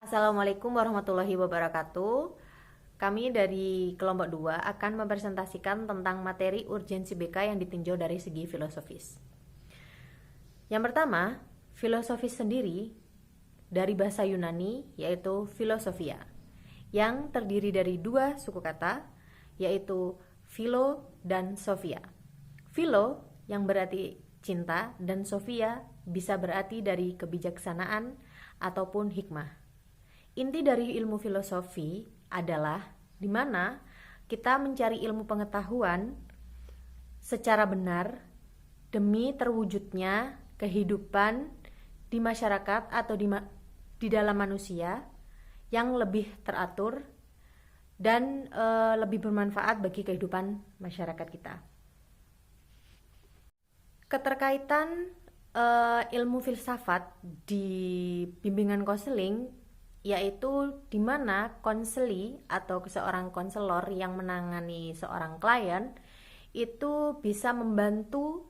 Assalamualaikum warahmatullahi wabarakatuh. Kami dari kelompok 2 akan mempresentasikan tentang materi urgensi BK yang ditinjau dari segi filosofis. Yang pertama, filosofis sendiri dari bahasa Yunani yaitu filosofia, yang terdiri dari dua suku kata yaitu philo dan sophia. Philo yang berarti cinta dan sophia bisa berarti dari kebijaksanaan ataupun hikmah. Inti dari ilmu filosofi adalah di mana kita mencari ilmu pengetahuan secara benar demi terwujudnya kehidupan di masyarakat atau di dalam manusia yang lebih teratur dan lebih bermanfaat bagi kehidupan masyarakat kita. Keterkaitan ilmu filsafat di bimbingan konseling yaitu di mana konseli atau seorang konselor yang menangani seorang klien itu bisa membantu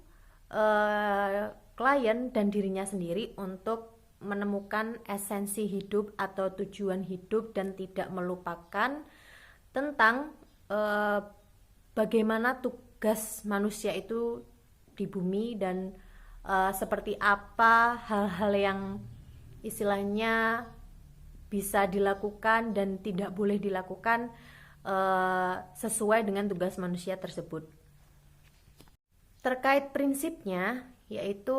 klien dan dirinya sendiri untuk menemukan esensi hidup atau tujuan hidup dan tidak melupakan tentang bagaimana tugas manusia itu di bumi dan seperti apa hal-hal yang istilahnya bisa dilakukan dan tidak boleh dilakukan sesuai dengan tugas manusia tersebut. Terkait prinsipnya, yaitu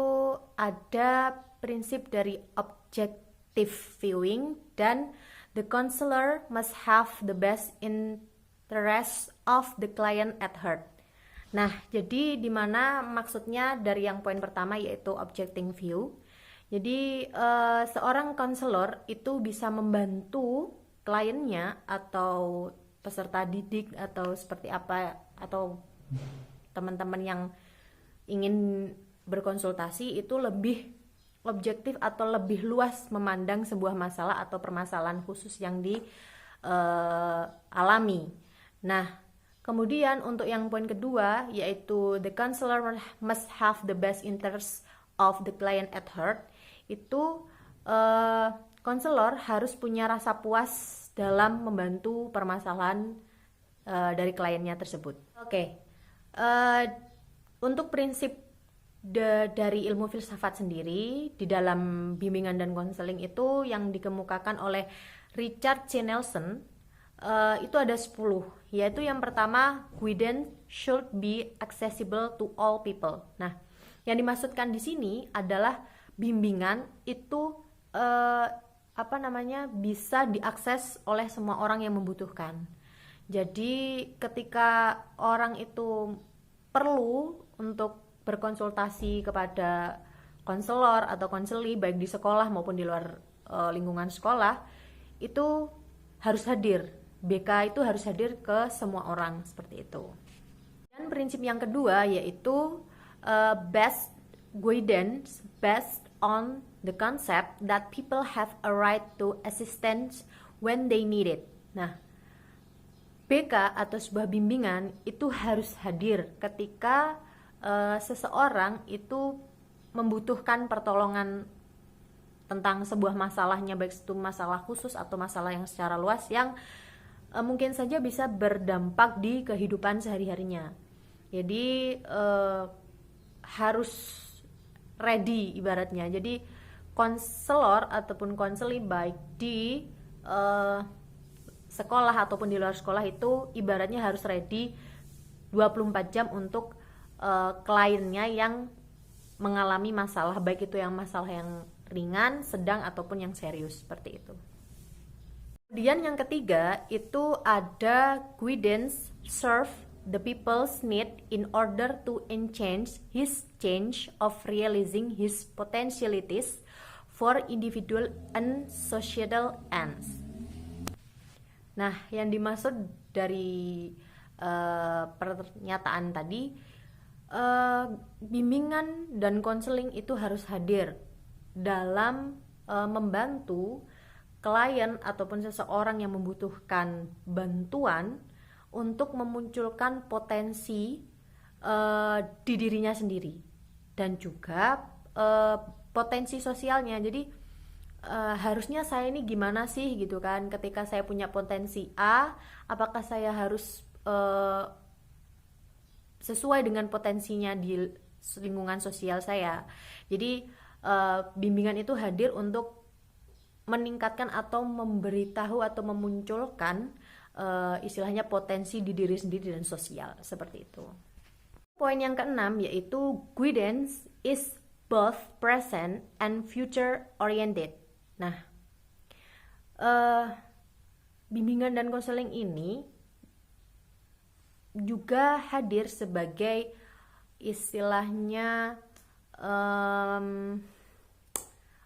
ada prinsip dari objective viewing dan the counselor must have the best interest of the client at heart. Nah, jadi dimana maksudnya dari yang poin pertama yaitu objective view. Jadi seorang konselor itu bisa membantu kliennya atau peserta didik atau seperti apa atau teman-teman yang ingin berkonsultasi itu lebih objektif atau lebih luas memandang sebuah masalah atau permasalahan khusus yang dialami. Nah, kemudian untuk yang poin kedua yaitu the counselor must have the best interest of the client at heart. Itu konselor harus punya rasa puas dalam membantu permasalahan dari kliennya tersebut. Oke. Untuk prinsip dari ilmu filsafat sendiri di dalam bimbingan dan konseling itu yang dikemukakan oleh Richard C. Nelson itu ada 10, yaitu yang pertama, guidance should be accessible to all people. Nah, yang dimaksudkan di sini adalah bimbingan itu bisa diakses oleh semua orang yang membutuhkan. Jadi ketika orang itu perlu untuk berkonsultasi kepada konselor atau konseli baik di sekolah maupun di luar lingkungan sekolah, itu harus hadir. BK itu harus hadir ke semua orang seperti itu. Dan prinsip yang kedua yaitu best guidance based on the concept that people have a right to assistance when they need it. Nah, BK atau sebuah bimbingan itu harus hadir ketika seseorang itu membutuhkan pertolongan tentang sebuah masalahnya, baik itu masalah khusus atau masalah yang secara luas yang mungkin saja bisa berdampak di kehidupan sehari-harinya. Jadi harus ready ibaratnya. Jadi konselor ataupun konseli baik di sekolah ataupun di luar sekolah itu ibaratnya harus ready 24 jam untuk kliennya yang mengalami masalah, baik itu yang masalah yang ringan, sedang ataupun yang serius seperti itu. Kemudian yang ketiga itu ada guidance serve the people's need in order to enhance his change of realizing his potentialities for individual and societal ends. Nah, yang dimaksud dari pernyataan tadi, bimbingan dan konseling itu harus hadir dalam membantu klien ataupun seseorang yang membutuhkan bantuan untuk memunculkan potensi di dirinya sendiri dan juga potensi sosialnya. Jadi harusnya saya ini gimana sih gitu kan, ketika saya punya potensi A, apakah saya harus sesuai dengan potensinya di lingkungan sosial saya. Jadi bimbingan itu hadir untuk meningkatkan atau memberitahu atau memunculkan istilahnya potensi di diri sendiri dan sosial, seperti itu. Poin yang keenam yaitu guidance is both present and future oriented. Nah, bimbingan dan konseling ini juga hadir sebagai istilahnya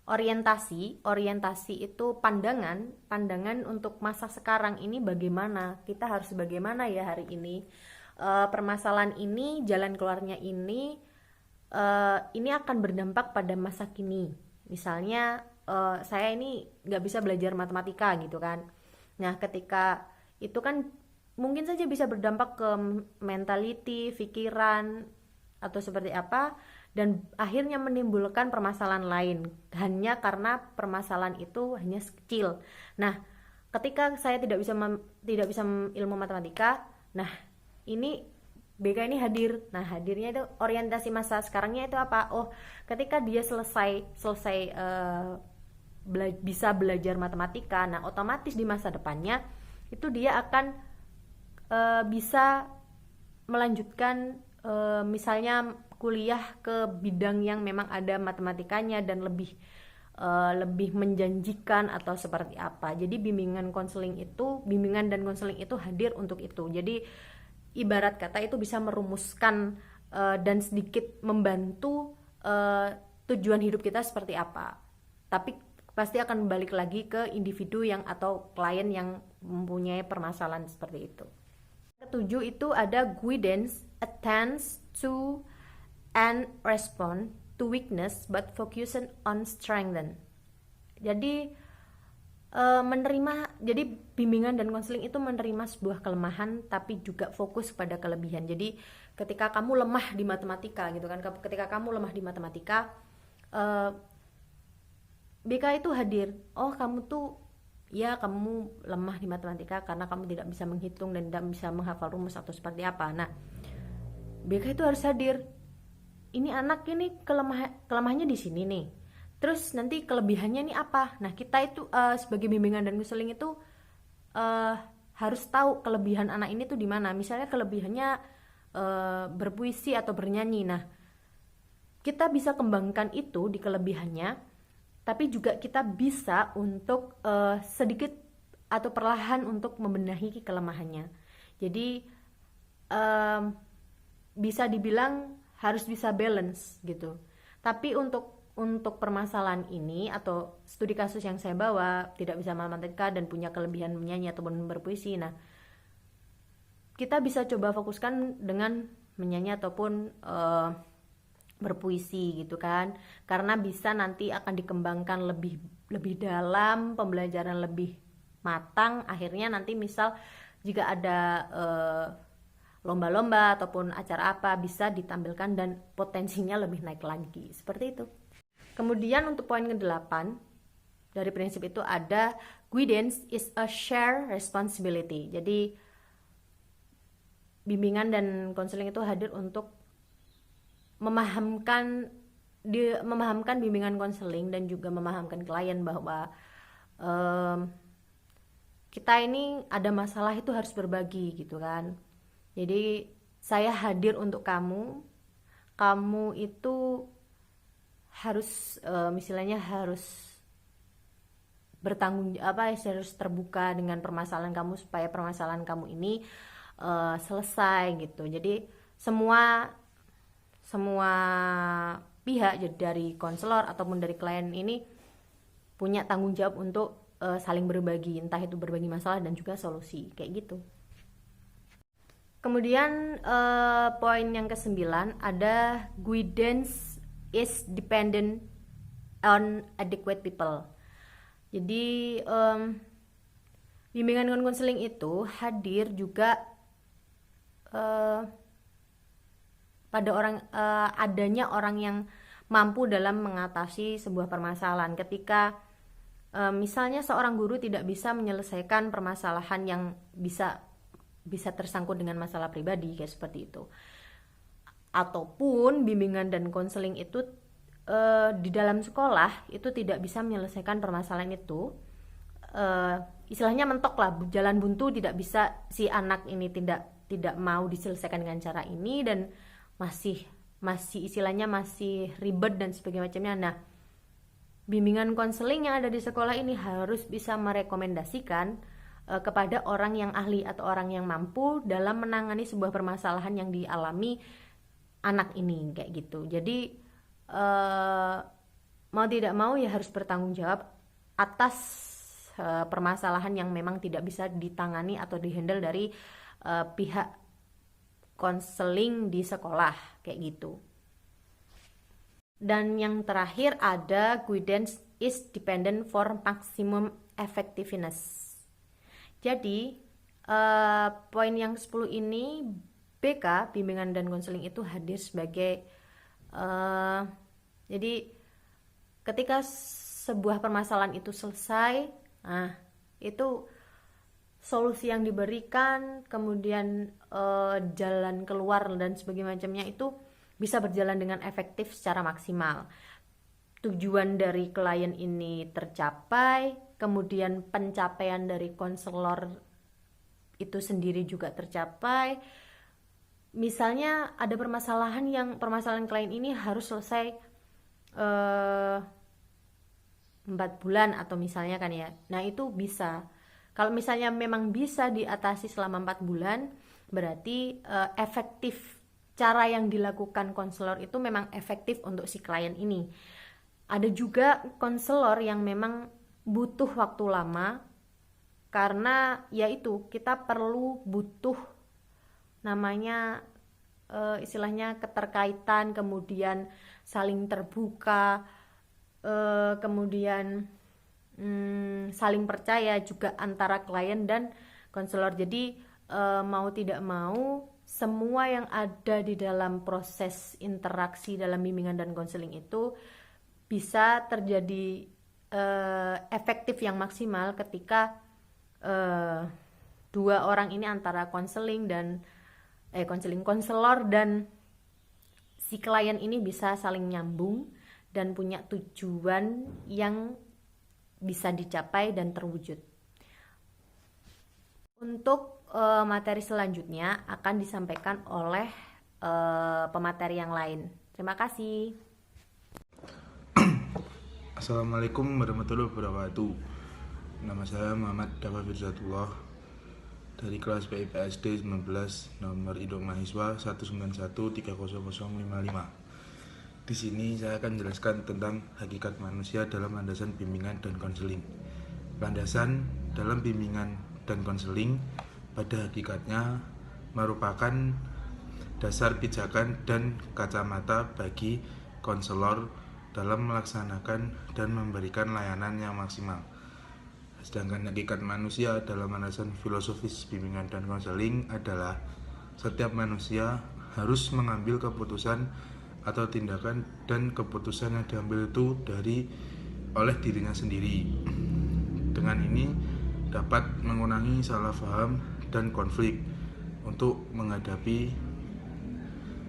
orientasi itu pandangan untuk masa sekarang ini, bagaimana kita harus bagaimana ya hari ini, permasalahan ini, jalan keluarnya ini akan berdampak pada masa kini. Misalnya saya ini nggak bisa belajar matematika gitu kan. Nah, ketika itu kan mungkin saja bisa berdampak ke mentality, pikiran, atau seperti apa, dan akhirnya menimbulkan permasalahan lain hanya karena permasalahan itu hanya kecil. Nah, ketika saya tidak bisa ilmu matematika, nah ini BK ini hadir. Nah, hadirnya itu orientasi masa sekarangnya itu apa? Oh, ketika dia selesai bisa belajar matematika, nah otomatis di masa depannya itu dia akan bisa melanjutkan misalnya kuliah ke bidang yang memang ada matematikanya dan lebih menjanjikan atau seperti apa. Jadi bimbingan dan konseling itu hadir untuk itu. Jadi ibarat kata itu bisa merumuskan dan sedikit membantu tujuan hidup kita seperti apa. Tapi pasti akan balik lagi ke individu yang atau klien yang mempunyai permasalahan seperti itu. Ketujuh itu ada guidance attends to and respond to weakness but focuses on strengthen. Jadi jadi bimbingan dan konseling itu menerima sebuah kelemahan tapi juga fokus pada kelebihan. Jadi ketika kamu lemah di matematika gitu kan, BK itu hadir. Oh, kamu lemah di matematika karena kamu tidak bisa menghitung dan tidak bisa menghafal rumus atau seperti apa. Nah, BK itu harus hadir. Ini anak ini kelemahannya di sini nih. Terus nanti kelebihannya nih apa? Nah, kita itu sebagai bimbingan dan konseling itu harus tahu kelebihan anak ini tuh di mana. Misalnya kelebihannya berpuisi atau bernyanyi. Nah, kita bisa kembangkan itu di kelebihannya. Tapi juga kita bisa untuk sedikit atau perlahan untuk membenahi kelemahannya. Jadi bisa dibilang harus bisa balance gitu. Tapi untuk permasalahan ini atau studi kasus yang saya bawa, tidak bisa matematika dan punya kelebihan menyanyi ataupun berpuisi. Nah, kita bisa coba fokuskan dengan menyanyi ataupun berpuisi gitu kan, karena bisa nanti akan dikembangkan lebih dalam, pembelajaran lebih matang. Akhirnya nanti misal jika ada lomba-lomba ataupun acara apa, bisa ditampilkan dan potensinya lebih naik lagi, seperti itu. Kemudian untuk poin ke-8 dari prinsip itu ada guidance is a shared responsibility. Jadi bimbingan dan konseling itu hadir untuk memahamkan bimbingan konseling dan juga memahamkan klien bahwa kita ini ada masalah itu harus berbagi gitu kan. Jadi saya hadir untuk kamu itu harus misalnya harus harus terbuka dengan permasalahan kamu supaya permasalahan kamu ini selesai gitu. Jadi semua pihak, jadi dari konselor ataupun dari klien ini punya tanggung jawab untuk saling berbagi, entah itu berbagi masalah dan juga solusi, kayak gitu. Kemudian poin yang ke-9 ada guidance is dependent on adequate people. Jadi bimbingan dan konseling itu hadir juga pada adanya orang yang mampu dalam mengatasi sebuah permasalahan. Ketika Misalnya seorang guru tidak bisa menyelesaikan permasalahan yang bisa tersangkut dengan masalah pribadi kayak seperti itu. Ataupun bimbingan dan konseling itu di dalam sekolah itu tidak bisa menyelesaikan permasalahan itu. Istilahnya mentok lah, jalan buntu, tidak bisa, si anak ini tidak mau diselesaikan dengan cara ini dan masih istilahnya masih ribet dan sebagainya macamnya. Nah, bimbingan konseling yang ada di sekolah ini harus bisa merekomendasikan kepada orang yang ahli atau orang yang mampu dalam menangani sebuah permasalahan yang dialami anak ini kayak gitu. Jadi mau tidak mau ya harus bertanggung jawab atas permasalahan yang memang tidak bisa ditangani atau dihandle dari pihak konseling di sekolah kayak gitu. Dan yang terakhir ada guidance is dependent for maximum effectiveness. Jadi poin yang 10 ini BK, bimbingan dan konseling itu hadir sebagai jadi ketika sebuah permasalahan itu selesai, nah itu solusi yang diberikan, kemudian jalan keluar dan sebagainya macamnya itu bisa berjalan dengan efektif secara maksimal. Tujuan dari klien ini tercapai, kemudian pencapaian dari konselor itu sendiri juga tercapai. Misalnya ada permasalahan klien ini harus selesai 4 bulan atau misalnya kan ya. Nah, itu bisa. Kalau misalnya memang bisa diatasi selama 4 bulan, berarti efektif. Cara yang dilakukan konselor itu memang efektif untuk si klien ini. Ada juga konselor yang memang butuh waktu lama karena yaitu kita butuh namanya istilahnya keterkaitan, kemudian saling terbuka, kemudian saling percaya juga antara klien dan konselor. Jadi mau tidak mau semua yang ada di dalam proses interaksi dalam bimbingan dan konseling itu bisa terjadi efektif yang maksimal ketika dua orang ini antara konselor dan si klien ini bisa saling nyambung dan punya tujuan yang bisa dicapai dan terwujud. Untuk materi selanjutnya akan disampaikan oleh pemateri yang lain. Terima kasih. Assalamualaikum warahmatullahi wabarakatuh. Nama saya Muhammad Dafa Firzatullah dari kelas PIPSD 19 nomor induk mahasiswa 1913055. Di sini saya akan menjelaskan tentang hakikat manusia dalam landasan bimbingan dan konseling. Landasan dalam bimbingan dan konseling pada hakikatnya merupakan dasar pijakan dan kacamata bagi konselor dalam melaksanakan dan memberikan layanan yang maksimal. Sedangkan hakikat manusia dalam landasan filosofis bimbingan dan konseling adalah setiap manusia harus mengambil keputusan atau tindakan, dan keputusan yang diambil itu oleh dirinya sendiri. Dengan ini dapat mengurangi salah paham dan konflik untuk menghadapi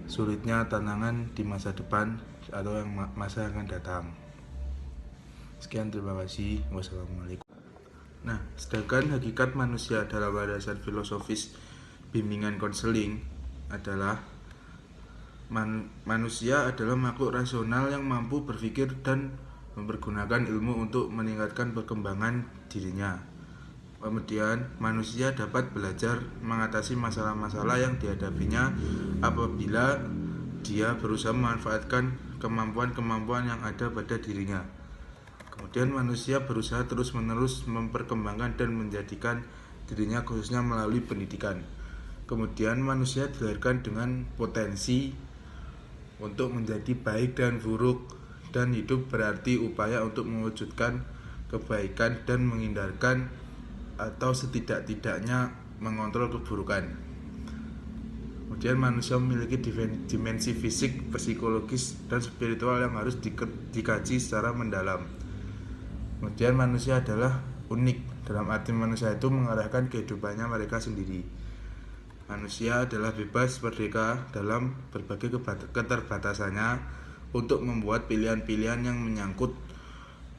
sulitnya tantangan di masa depan atau masa yang akan datang. Sekian, terima kasih. Wassalamualaikum. Nah, sedangkan hakikat manusia dalam landasan filosofis bimbingan konseling adalah manusia adalah makhluk rasional yang mampu berpikir dan mempergunakan ilmu untuk meningkatkan perkembangan dirinya. Kemudian, manusia dapat belajar mengatasi masalah-masalah yang dihadapinya apabila dia berusaha memanfaatkan kemampuan-kemampuan yang ada pada dirinya. Kemudian, manusia berusaha terus-menerus memperkembangkan dan menjadikan dirinya khususnya melalui pendidikan. Kemudian, manusia dilahirkan dengan potensi untuk menjadi baik dan buruk, dan hidup berarti upaya untuk mewujudkan kebaikan dan menghindarkan atau setidak-tidaknya mengontrol keburukan. Kemudian manusia memiliki dimensi fisik, psikologis, dan spiritual yang harus dikaji secara mendalam. Kemudian manusia adalah unik, dalam arti manusia itu mengarahkan kehidupannya mereka sendiri. Manusia adalah bebas merdeka dalam berbagai keterbatasannya untuk membuat pilihan-pilihan yang menyangkut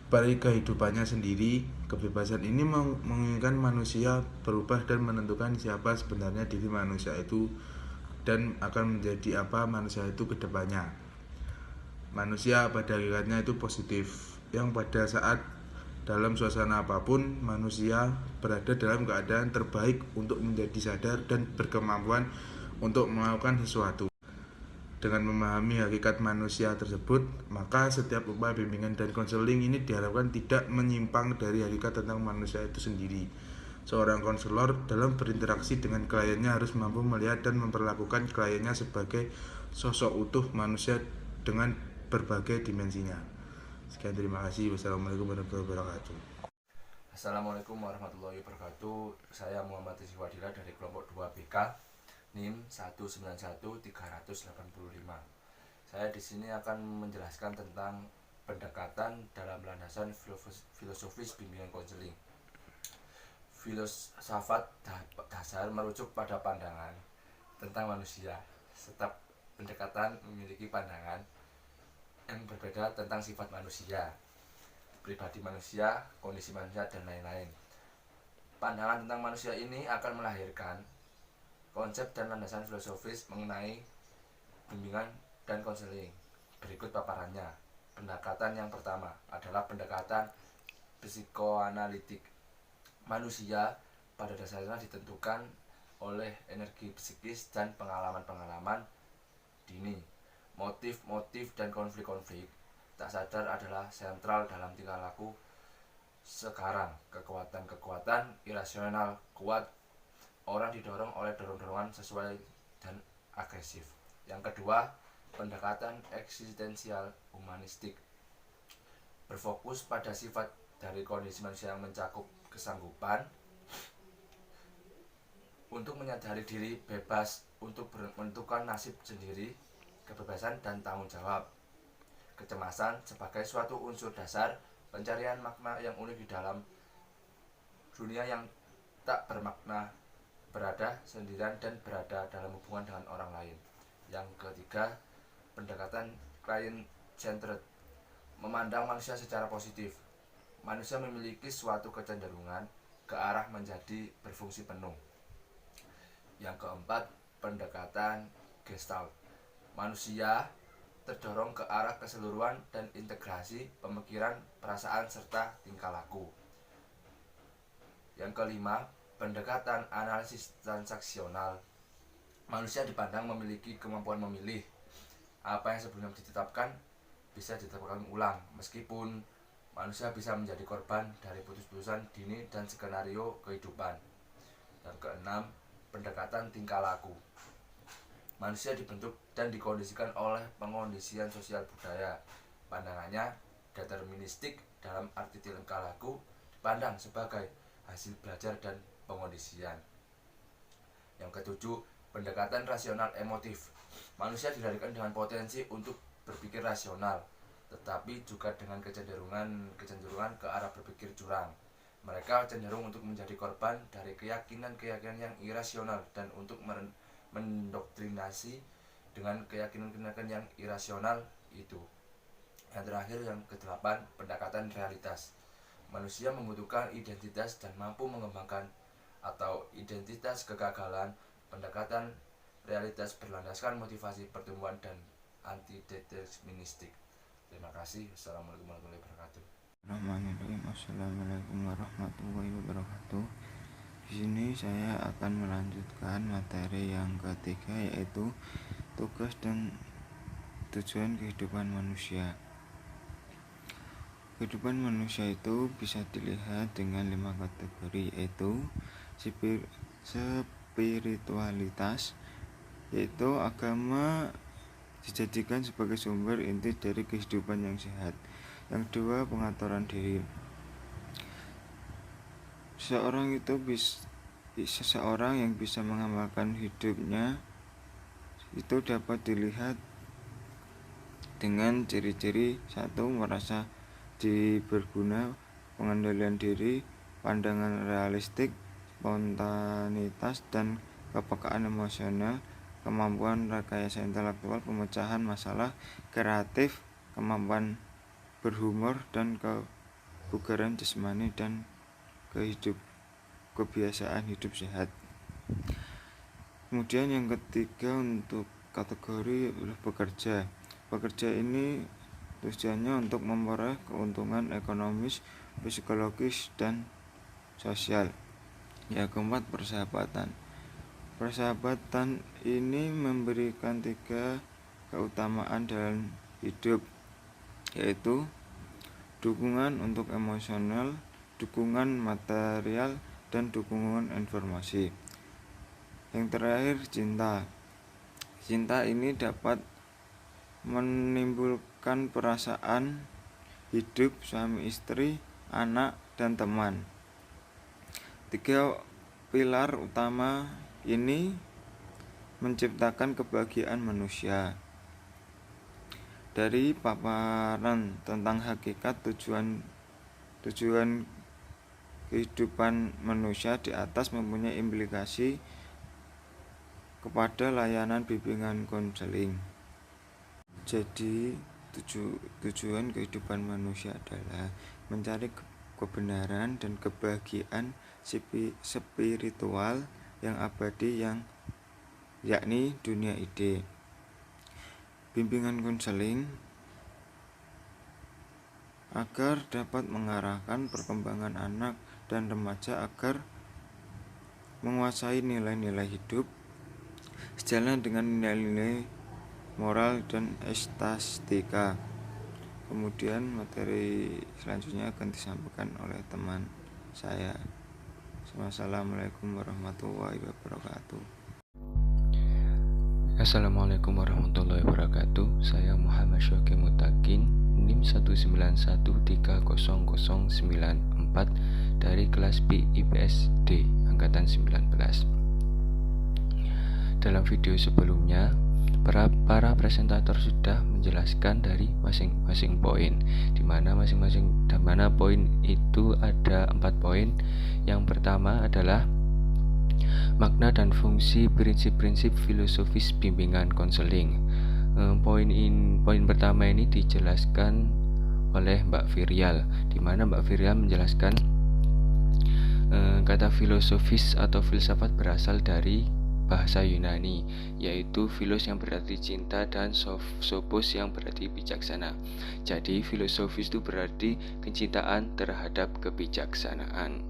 pada kehidupannya sendiri. Kebebasan ini menginginkan manusia berubah dan menentukan siapa sebenarnya diri manusia itu dan akan menjadi apa manusia itu ke depannya. Manusia pada hakikatnya itu positif, yang pada saat dalam suasana apapun manusia berada dalam keadaan terbaik untuk menjadi sadar dan berkemampuan untuk melakukan sesuatu. Dengan memahami hakikat manusia tersebut, maka setiap upaya bimbingan dan konseling ini diharapkan tidak menyimpang dari hakikat tentang manusia itu sendiri. Seorang konselor dalam berinteraksi dengan kliennya harus mampu melihat dan memperlakukan kliennya sebagai sosok utuh manusia dengan berbagai dimensinya. Sekian, terima kasih. Wassalamualaikum warahmatullahi wabarakatuh. Assalamualaikum warahmatullahi wabarakatuh. Saya Muhammad Rizky Wadila dari kelompok 2 BK NIM 191-385. Saya di sini akan menjelaskan tentang pendekatan dalam landasan filosofis bimbingan konseling. Filsafat dasar merujuk pada pandangan tentang manusia. Setiap pendekatan memiliki pandangan yang berbeda tentang sifat manusia, pribadi manusia, kondisi manusia, dan lain-lain. Pandangan tentang manusia ini akan melahirkan konsep dan landasan filosofis mengenai bimbingan dan konseling. Berikut paparannya. Pendekatan yang pertama adalah pendekatan psikoanalitik. Manusia pada dasarnya ditentukan oleh energi psikis dan pengalaman-pengalaman dini. Motif-motif dan konflik-konflik tak sadar adalah sentral dalam tingkah laku sekarang. Kekuatan-kekuatan irasional kuat, orang didorong oleh dorong-dorongan sesuai dan agresif. Yang kedua, pendekatan eksistensial humanistik. Berfokus pada sifat dari kondisi manusia yang mencakup kesanggupan untuk menyadari diri, bebas untuk menentukan nasib sendiri, kebebasan dan tanggung jawab. Kecemasan sebagai suatu unsur dasar pencarian makna yang unik di dalam dunia yang tak bermakna, berada sendirian dan berada dalam hubungan dengan orang lain. Yang ketiga, pendekatan client-centered. Memandang manusia secara positif. Manusia memiliki suatu kecenderungan ke arah menjadi berfungsi penuh. Yang keempat, pendekatan Gestalt. Manusia terdorong ke arah keseluruhan dan integrasi pemikiran, perasaan, serta tingkah laku. Yang kelima, pendekatan analisis transaksional. Manusia dipandang memiliki kemampuan memilih. Apa yang sebelumnya ditetapkan bisa ditetapkan ulang, meskipun manusia bisa menjadi korban dari putus-putusan dini dan skenario kehidupan. Yang keenam, pendekatan tingkah laku. Manusia dibentuk dan dikondisikan oleh pengondisian sosial budaya. Pandangannya deterministik dalam arti tingkah laku dipandang sebagai hasil belajar dan pengondisian. Yang ketujuh, pendekatan rasional emotif. Manusia dilahirkan dengan potensi untuk berpikir rasional, tetapi juga dengan kecenderungan ke arah berpikir curang. Mereka cenderung untuk menjadi korban dari keyakinan-keyakinan yang irasional dan untuk mendoktrinasi dengan keyakinan-keyakinan yang irasional itu. Yang terakhir, yang kedelapan, pendekatan realitas. Manusia membutuhkan identitas dan mampu mengembangkan atau identitas kegagalan. Pendekatan realitas berlandaskan motivasi pertumbuhan dan antideterministik. Terima kasih. Assalamualaikum warahmatullahi wabarakatuh. Assalamualaikum warahmatullahi wabarakatuh. Di sini saya akan melanjutkan materi yang ketiga, yaitu tugas dan tujuan kehidupan manusia. Kehidupan manusia itu bisa dilihat dengan 5 kategori, yaitu spiritualitas, yaitu agama dijadikan sebagai sumber inti dari kehidupan yang sehat. Yang kedua, pengaturan diri. Seseorang yang bisa mengamalkan hidupnya itu dapat dilihat dengan ciri-ciri: 1. Merasa berguna. pengendalian diri, pandangan realistik, spontanitas dan kepekaan emosional, kemampuan rekayasa intelektual, pemecahan masalah, kreatif, kemampuan berhumor, dan kebugaran jasmani dan kebiasaan hidup sehat. Kemudian yang ketiga untuk kategori adalah bekerja. Bekerja ini tujuannya untuk memperoleh keuntungan ekonomis, psikologis, dan sosial. Yang keempat, persahabatan. Persahabatan ini memberikan 3 keutamaan dalam hidup, yaitu dukungan untuk emosional, dukungan material, dan dukungan informasi. Yang terakhir, cinta. Cinta ini dapat menimbulkan perasaan hidup suami istri, anak, dan teman. 3 pilar utama ini menciptakan kebahagiaan manusia. Dari paparan tentang hakikat tujuan kehidupan manusia di atas mempunyai implikasi kepada layanan bimbingan konseling. Jadi tujuan kehidupan manusia adalah mencari kebenaran dan kebahagiaan spiritual yang abadi, yakni dunia ide. Bimbingan konseling agar dapat mengarahkan perkembangan anak dan remaja agar menguasai nilai-nilai hidup sejalan dengan nilai-nilai moral dan estetika. Kemudian materi selanjutnya akan disampaikan oleh teman saya. Wassalamualaikum warahmatullahi wabarakatuh. Assalamualaikum warahmatullahi wabarakatuh. Saya Muhammad Syauqi Mutakin, NIM 191300094 dari kelas B IPS D angkatan 19. Dalam video sebelumnya, para presentator sudah menjelaskan dari masing-masing poin, di mana poin itu ada 4 poin. Yang pertama adalah makna dan fungsi prinsip-prinsip filosofis bimbingan konseling. Poin pertama ini dijelaskan oleh Mbak Virial, di mana Mbak Virial menjelaskan kata filosofis atau filsafat berasal dari bahasa Yunani, yaitu philos yang berarti cinta dan sophos yang berarti bijaksana. Jadi filosofis itu berarti kecintaan terhadap kebijaksanaan.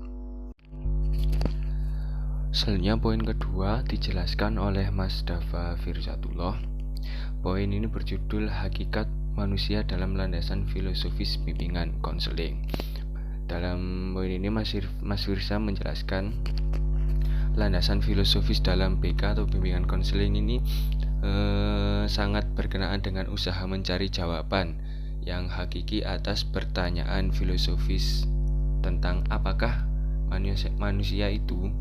Selanjutnya poin kedua dijelaskan oleh Mas Dava Firzatullah. Poin ini berjudul Hakikat Manusia dalam Landasan Filosofis Bimbingan Konseling. Dalam poin ini Mas Firza menjelaskan landasan filosofis dalam BK atau bimbingan konseling ini sangat berkenaan dengan usaha mencari jawaban yang hakiki atas pertanyaan filosofis tentang apakah manusia itu.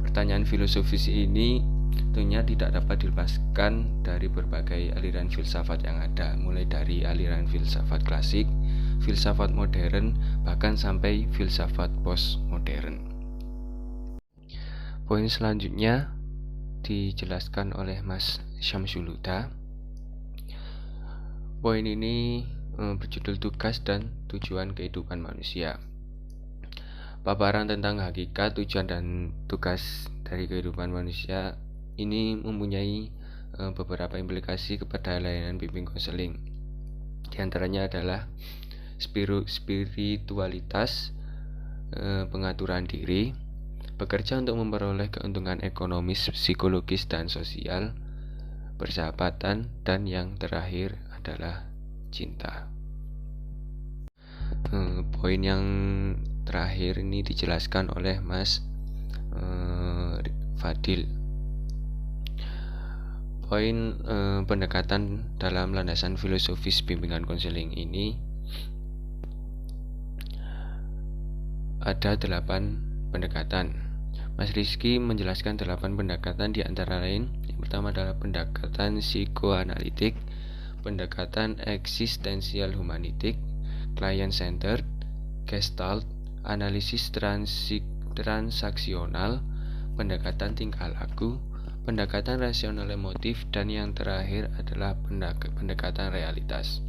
Pertanyaan filosofis ini tentunya tidak dapat dilepaskan dari berbagai aliran filsafat yang ada, mulai dari aliran filsafat klasik, filsafat modern, bahkan sampai filsafat postmodern. Poin selanjutnya dijelaskan oleh Mas Syamsul Huda. Poin ini berjudul Tugas dan Tujuan Kehidupan Manusia. Paparan tentang hakikat, tujuan, dan tugas dari kehidupan manusia ini mempunyai beberapa implikasi kepada layanan bimbing konseling. Di antaranya adalah spiritualitas, pengaturan diri, bekerja untuk memperoleh keuntungan ekonomis, psikologis, dan sosial, persahabatan, dan yang terakhir adalah cinta. Poin yang terakhir ini dijelaskan oleh Mas Fadil. Poin pendekatan dalam landasan filosofis bimbingan konseling ini ada 8 pendekatan. Mas Rizky menjelaskan 8 pendekatan, di antara lain yang pertama adalah pendekatan psikoanalitik, pendekatan eksistensial humanitik, client centered, Gestalt, analisis transaksional, pendekatan tingkah laku, pendekatan rasional emotif, dan yang terakhir adalah pendekatan realitas.